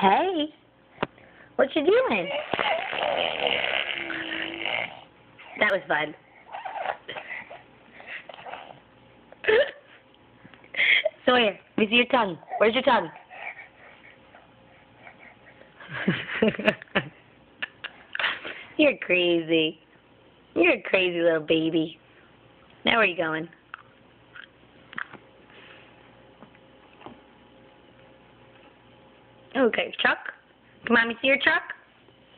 Hey, what you doing? That was fun. Sawyer, let me see your tongue. Where's your tongue? You're crazy. You're a crazy little baby. Now where are you going? Okay, truck. Can mommy see your truck?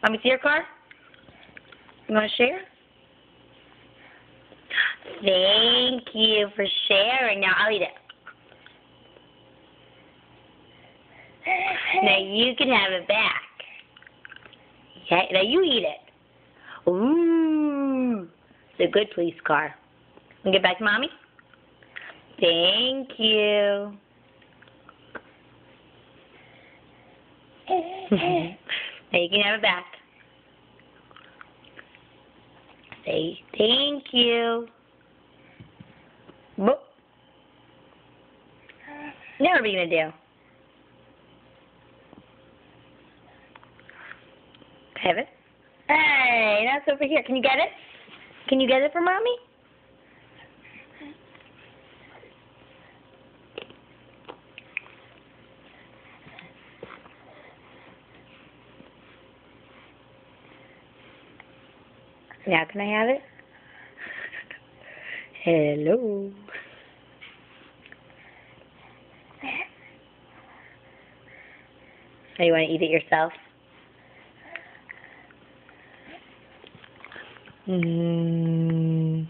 Mommy see your car? You want to share? Thank you for sharing. Now I'll eat it. Now you can have it back. Okay, now you eat it. Ooh, it's a good police car. Want to get back to mommy? Thank you. Now you can have it back. Say thank you. Boop. Now what are we going to do? Have it? Hey, that's over here. Can you get it? Can you get it for mommy? Now can I have it? Hello. Or you want to eat it yourself? Mm.